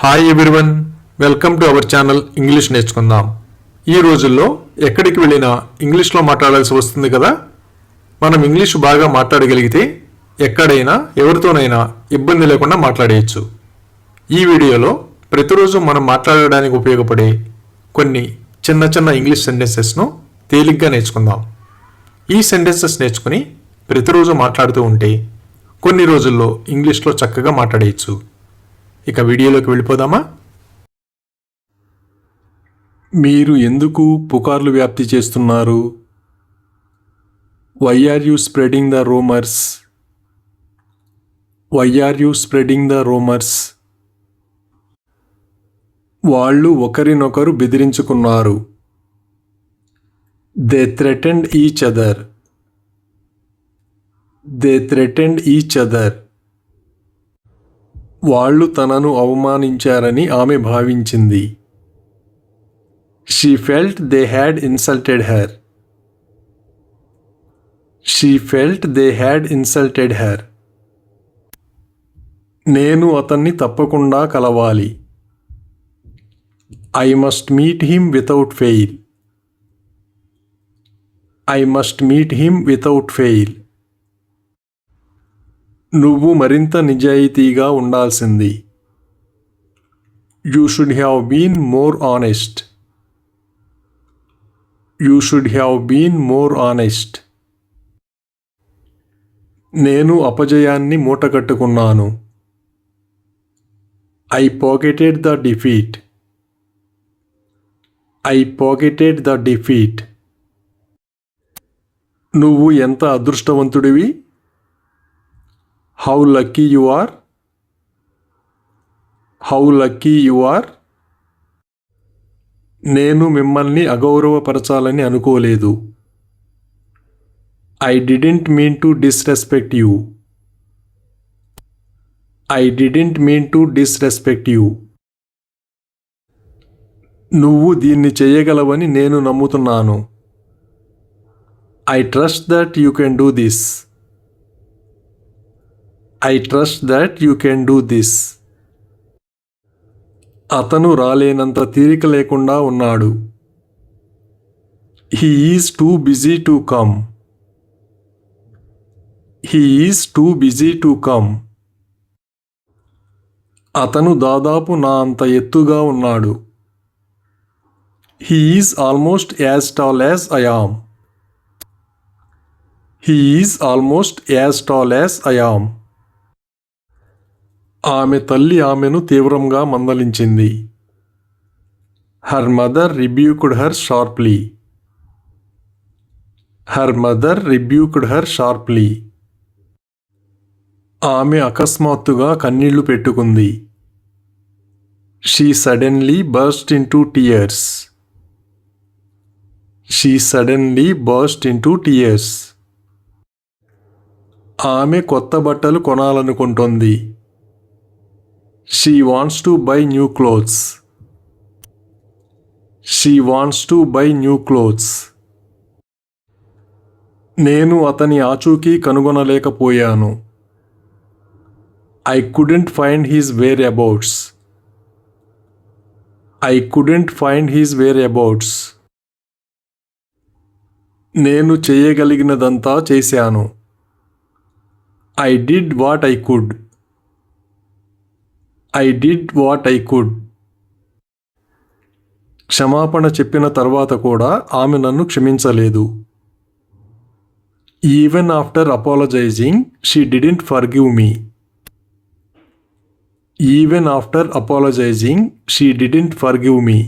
Hi everyone, welcome to our channel English నేర్చుకుందాం. ఈ రోజుల్లో ఎక్కడికి వెళ్ళినా ఇంగ్లీష్లో మాట్లాడాల్సి వస్తుంది కదా. మనం ఇంగ్లీష్ బాగా మాట్లాడగలిగితే ఎక్కడైనా ఎవరితోనైనా ఇబ్బంది లేకుండా మాట్లాడేయచ్చు. ఈ వీడియోలో ప్రతిరోజు మనం మాట్లాడడానికి ఉపయోగపడే కొన్ని చిన్న చిన్న ఇంగ్లీష్ సెంటెన్సెస్ను తేలిగ్గా నేర్చుకుందాం. ఈ సెంటెన్సెస్ నేర్చుకుని ప్రతిరోజు మాట్లాడుతూ ఉంటే కొన్ని రోజుల్లో ఇంగ్లీష్లో చక్కగా మాట్లాడేయచ్చు. ఇక వీడియోలోకి వెళ్ళిపోదామా. మీరు ఎందుకు పుకార్లు వ్యాప్తి చేస్తున్నారు? Why are you spreading the rumours? Why are you spreading the rumours? వాళ్ళు ఒకరినొకరు బెదిరించుకున్నారు. They threatened each other. They threatened each other. వాళ్ళు తనను అవమానించారని ఆమె భావించింది. She felt they had insulted her. She felt they had insulted her. నేను అతన్ని తప్పకుండా కలవాలి. I must meet him without fail. I must meet him without fail. నువ్వు మరింత నిజాయితీగా ఉండాల్సింది. You should have been more honest. You should have been more honest. నేను అపజయాన్ని మూటగట్టుకున్నాను. I pocketed the defeat. I pocketed the defeat. నువ్వు ఎంత అదృష్టవంతుడివి. How lucky you are. How lucky you are. నేను మిమ్మల్ని అగౌరవపరచాలని అనుకోలేదు. I didn't mean to disrespect you. I didn't mean to disrespect you. నువ్వు దీన్ని చేయగలవని నేను నమ్ముతున్నాను. I trust that you can do this. I trust that you can do this. అతను రాలేనంత తీరిక లేకుండా ఉన్నాడు. He is too busy to come. He is too busy to come. అతను దాదాపు నా అంత ఎత్తుగా ఉన్నాడు. He is almost as tall as I am. He is almost as tall as I am. ఆమె తల్లి ఆమెను తీవ్రంగా మందలించింది. Her mother rebuked her sharply. Her mother rebuked her sharply. ఆమె అకస్మాత్తుగా కన్నీళ్లు పెట్టుకుంది. She suddenly burst into tears. She suddenly burst into tears. ఆమె కొత్త బట్టలు కొనాలనుకుంటోంది. She wants to buy new clothes. She wants to buy new clothes. నేను అతని ఆచూకీ కనుగొనలేకపోయాను. I couldn't find his whereabouts. I couldn't find his whereabouts. నేను చేయగలిగినదంతా చేశాను. I did what I could. I did what I could. క్షమాపణ చెప్పిన తర్వాత కూడా ఆమె నన్ను క్షమించలేదు. Even after apologizing, she didn't forgive me. Even after apologizing, she didn't forgive me.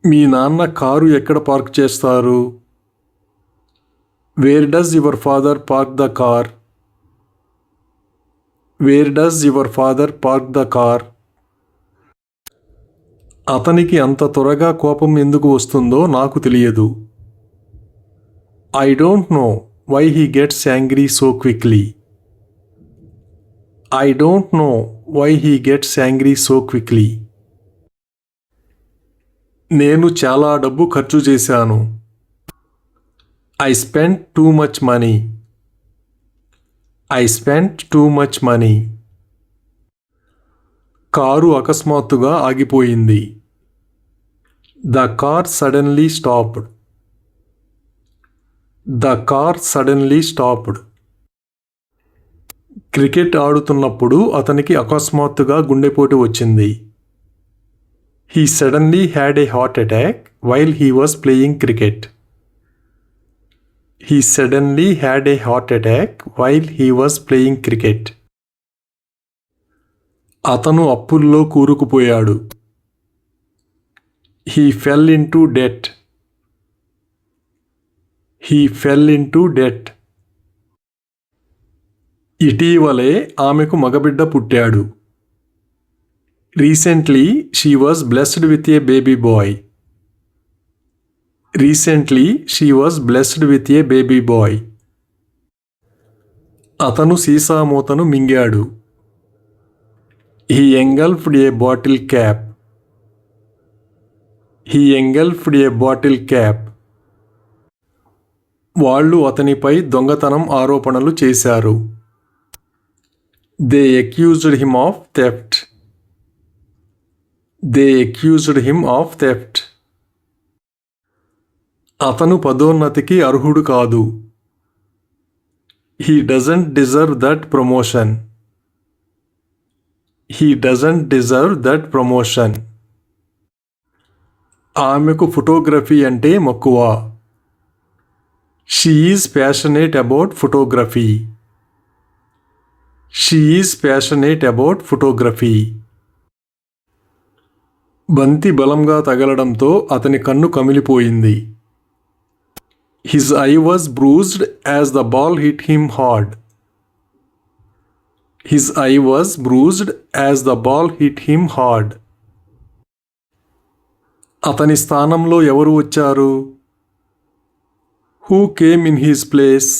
మీ నాన్న car ఎక్కడ పార్క్ చేస్తారు? Where does your father park the car? Where does your father park the car? అతనికి అంత త్వరగా కోపం ఎందుకు వస్తుందో నాకు తెలియదు. I don't know why he gets angry so quickly. I don't know why he gets angry so quickly. నేను చాలా డబ్బు ఖర్చు చేశాను. I spent too much money. I spent too much money. Car అకస్మాత్తుగా ఆగిపోయింది. The car suddenly stopped. The car suddenly stopped. Cricket ఆడుతున్నప్పుడు అతనికి అకస్మాత్తుగా గుండెపోటు వచ్చింది. He suddenly had a heart attack while he was playing cricket. He suddenly had a heart attack while he was playing cricket. అతను అప్పుల్లో కూరుకుపోయాడు. He fell into debt. He fell into debt. ఇటీవలే ఆమెకు మగబిడ్డ పుట్టాడు. Recently she was blessed with a baby boy. Recently she was blessed with a baby boy. అతను సీసా మూతను మింగాడు. He engulfed a bottle cap. He engulfed a bottle cap. వాళ్ళు అతనిపై దొంగతనం ఆరోపణలు చేశారు. They accused him of theft. They accused him of theft. అతను పదోన్నతికి అర్హుడు కాదు. He doesn't deserve that promotion. He doesn't deserve that promotion. ఆమెకు ఫోటోగ్రఫీ అంటే మక్కువ. She is passionate about photography. She is passionate about photography. బంతి బలంగా తగలడంతో అతని కన్ను కమిలిపోయింది. His eye was bruised as the ball hit him hard. His eye was bruised as the ball hit him hard. అతని స్థానంలో ఎవరు వచ్చారు? Who came in his place?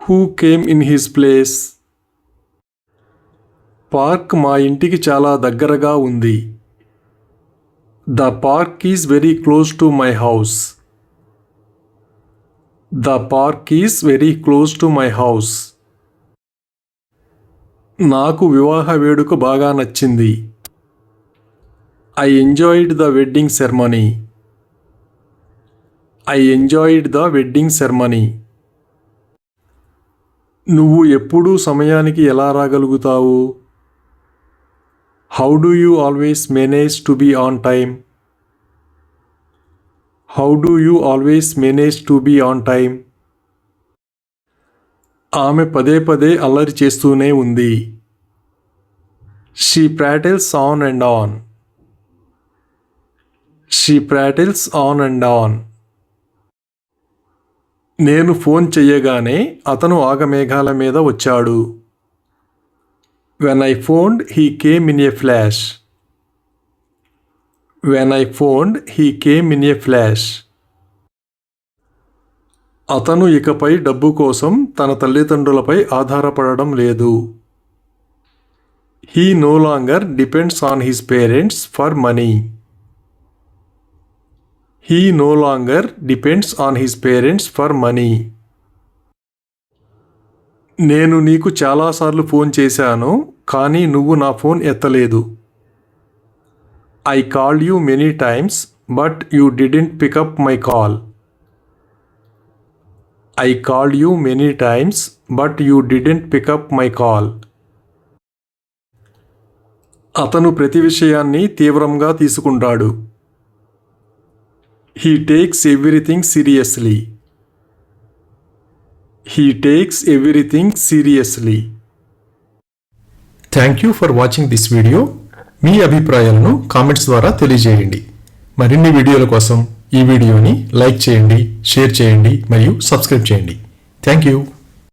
Who came in his place? Park మా ఇంటికి చాలా దగ్గరగా ఉంది. The park is very close to my house. The park is very close to my house. నాకు వివాహ వేడుక బాగా నచ్చింది. I enjoyed the wedding ceremony. I enjoyed the wedding ceremony. నువ్వు ఎప్పుడూ సమయానికి ఎలా రాగలుగుతావు? How do you always manage to be on time? How do you always manage to be on time? ఆమె పదే పదే అల్లరి చేస్తూనే ఉంది. She prattles on and on. She prattles on and on. నేను ఫోన్ చెయ్యగానే అతను ఆగమేఘాల మీద వచ్చాడు. When I phoned, he came in a flash. When I phoned, he came in a flash. అతను ఇకపై డబ్బు కోసం తన తల్లిదండ్రులపై ఆధారపడడం లేదు. He no longer depends on his parents for money. He no longer depends on his parents for money. నేను నీకు చాలాసార్లు ఫోన్ చేశాను, కానీ నువ్వు నా ఫోన్ ఎత్తలేదు. I called you many times, but you didn't pick up my call. I called you many times, but you didn't pick up my call. అతను ప్రతి విషయాన్ని తీవ్రంగా తీసుకుంటాడు. He takes everything seriously. He takes everything seriously. Thank you for watching this video. మీ అభిప్రాయాలను comments ద్వారా తెలియజేయండి. మరిన్ని వీడియోల కోసం ఈ వీడియోని లైక్ చేయండి, షేర్ చేయండి మరియు సబ్స్క్రైబ్ చేయండి. Thank you.